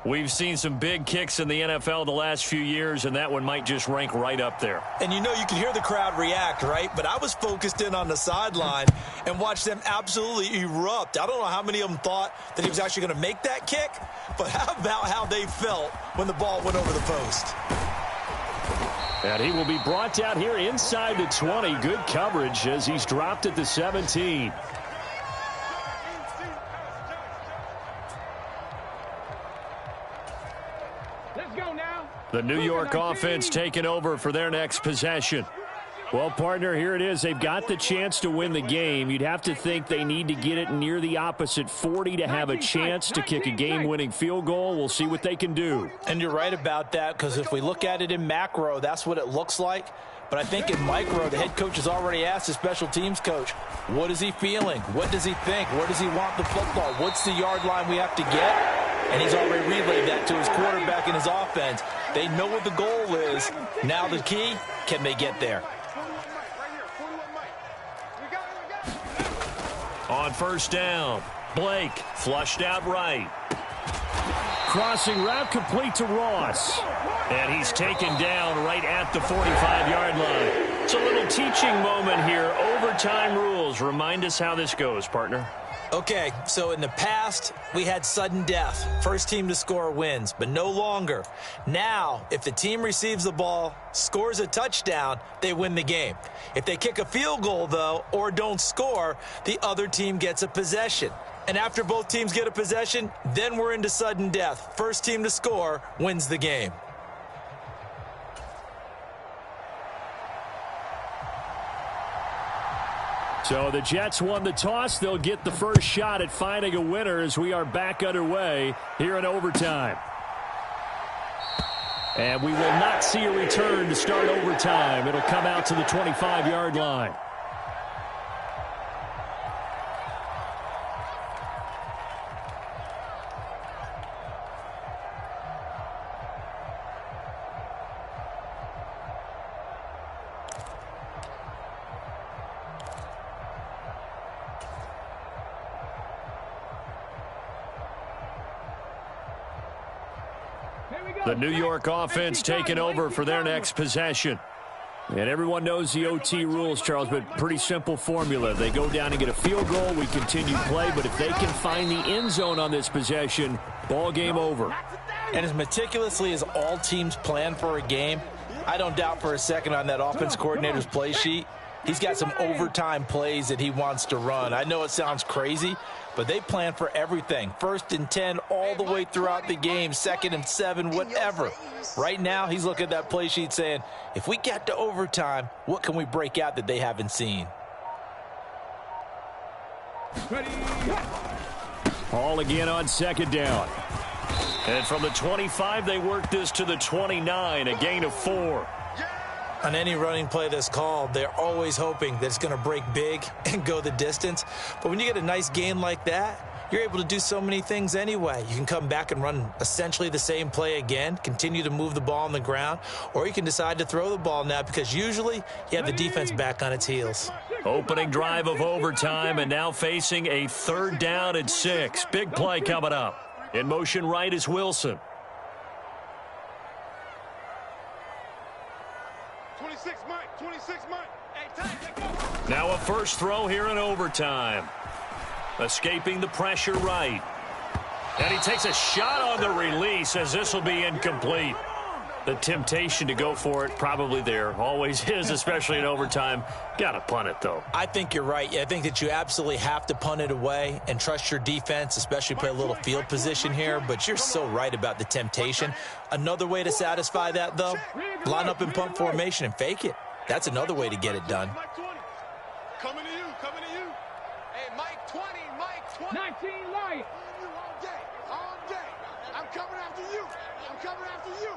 We've seen some big kicks in the NFL the last few years, and that one might just rank right up there. And you know, you can hear the crowd react, right? But I was focused in on the sideline and watched them absolutely erupt. I don't know how many of them thought that he was actually going to make that kick, but how about how they felt when the ball went over the post? And he will be brought down here inside the 20. Good coverage as he's dropped at the 17. Let's go now. The New York offense taking over for their next possession. Well, partner, here it is. They've got the chance to win the game. You'd have to think they need to get it near the opposite 40 to have a chance to kick a game-winning field goal. We'll see what they can do. And you're right about that, because if we look at it in macro, that's what it looks like. But I think in micro, the head coach has already asked the special teams coach, what is he feeling? What does he think? Where does he want the football? What's the yard line we have to get? And he's already relayed that to his quarterback and his offense. They know what the goal is. Now the key, can they get there? On first down, Blake flushed out right. Crossing route complete to Ross. And he's taken down right at the 45-yard line. It's a little teaching moment here. Overtime rules. Remind us how this goes, partner. Okay, so in the past, we had sudden death. First team to score wins, but no longer. Now, if the team receives the ball, scores a touchdown, they win the game. If they kick a field goal, though, or don't score, the other team gets a possession. And after both teams get a possession, then we're into sudden death. First team to score wins the game. So the Jets won the toss. They'll get the first shot at finding a winner as we are back underway here in overtime. And we will not see a return to start overtime. It'll come out to the 25-yard line. The New York offense taking over for their next possession. And everyone knows the OT rules, Charles, but pretty simple formula. They go down and get a field goal, we continue play, but if they can find the end zone on this possession, ball game over. And as meticulously as all teams plan for a game, I don't doubt for a second on that offense coordinator's play sheet, he's got some overtime plays that he wants to run. I know it sounds crazy, but they plan for everything. 1st and 10 all the way throughout the game, 2nd and 7, whatever. Right now, he's looking at that play sheet saying, if we get to overtime, what can we break out that they haven't seen? Ball again on second down. And from the 25, they work this to the 29, a gain of 4. On any running play that's called, they're always hoping that it's going to break big and go the distance. But when you get a nice gain like that, you're able to do so many things anyway. You can come back and run essentially the same play again, continue to move the ball on the ground, or you can decide to throw the ball now because usually you have the defense back on its heels. Opening drive of overtime and now facing a 3rd down and 6. Big play coming up. In motion right is Wilson. 26, Mike. 26, Mike. Now a first throw here in overtime. Escaping the pressure right. And he takes a shot on the release as this will be incomplete. The temptation to go for it probably there. Always is, especially in overtime. Got to punt it, though. I think you're right. I think that you absolutely have to punt it away and trust your defense, especially play a little field position here. But you're so right about the temptation. Another way to satisfy that, though, line up in punt formation and fake it. That's another way to get it done. Coming to you, coming to you. Hey, Mike 20, Mike 20. 19 Lions. On you all day, all day. I'm coming after you. I'm coming after you.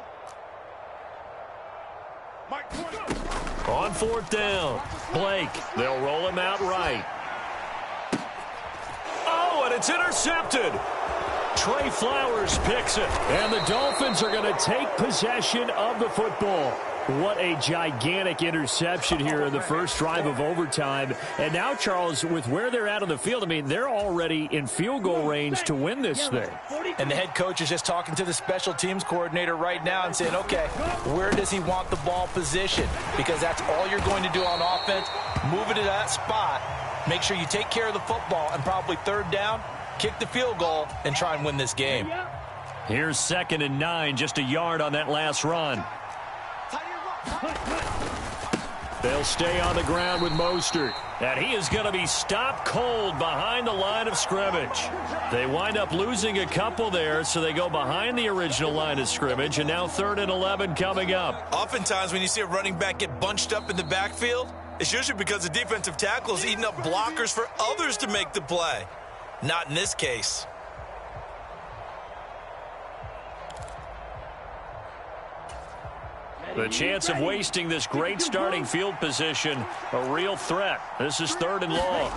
Mike 20. On fourth down, Blake. They'll roll him out right. Oh, and it's intercepted. Trey Flowers picks it. And the Dolphins are going to take possession of the football. What a gigantic interception here in the first drive of overtime. And now, Charles, with where they're at on the field, I mean, they're already in field goal range to win this thing. And the head coach is just talking to the special teams coordinator right now and saying, okay, where does he want the ball positioned? Because that's all you're going to do on offense. Move it to that spot. Make sure you take care of the football, and probably third down, kick the field goal, and try and win this game. Here's 2nd and 9, just a yard on that last run. They'll stay on the ground with Mostert. And he is going to be stopped cold behind the line of scrimmage. They wind up losing a couple there, so they go behind the original line of scrimmage, and now 3rd and 11 coming up. Oftentimes when you see a running back get bunched up in the backfield, it's usually because the defensive tackle is eating up blockers for others to make the play. Not in this case. The chance of wasting this great starting field position, a real threat. This is 3rd and long.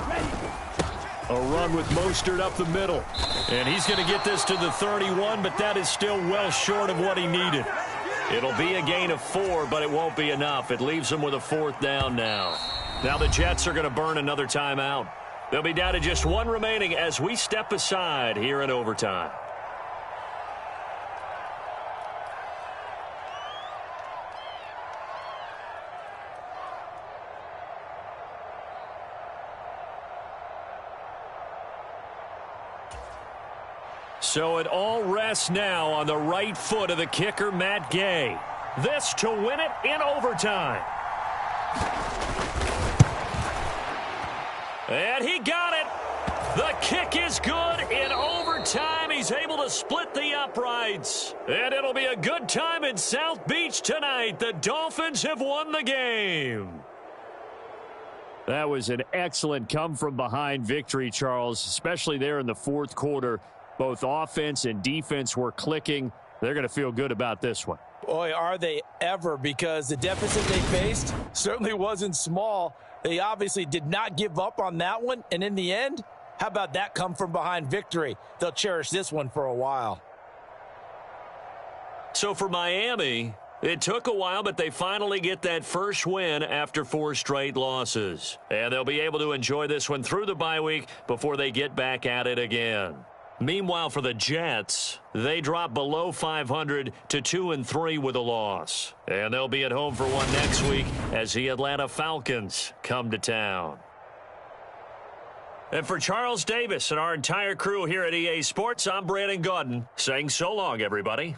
A run with Mostert up the middle. And he's going to get this to the 31, but that is still well short of what he needed. It'll be a gain of 4, but it won't be enough. It leaves him with a 4th down now. Now the Jets are going to burn another timeout. They'll be down to just 1 remaining as we step aside here in overtime. So it all rests now on the right foot of the kicker, Matt Gay. This to win it in overtime. And he got it. The kick is good in overtime. He's able to split the uprights. And it'll be a good time in South Beach tonight. The Dolphins have won the game. That was an excellent come-from-behind victory, Charles, especially there in the 4th quarter. Both offense and defense were clicking. They're going to feel good about this one. Boy, are they ever, because the deficit they faced certainly wasn't small. They obviously did not give up on that one, and in the end, how about that come-from-behind victory? They'll cherish this one for a while. So for Miami, it took a while, but they finally get that first win after 4 straight losses. And they'll be able to enjoy this one through the bye week before they get back at it again. Meanwhile, for the Jets, they drop below 500 to 2-3 with a loss. And they'll be at home for one next week as the Atlanta Falcons come to town. And for Charles Davis and our entire crew here at EA Sports, I'm Brandon Gaudin saying so long, everybody.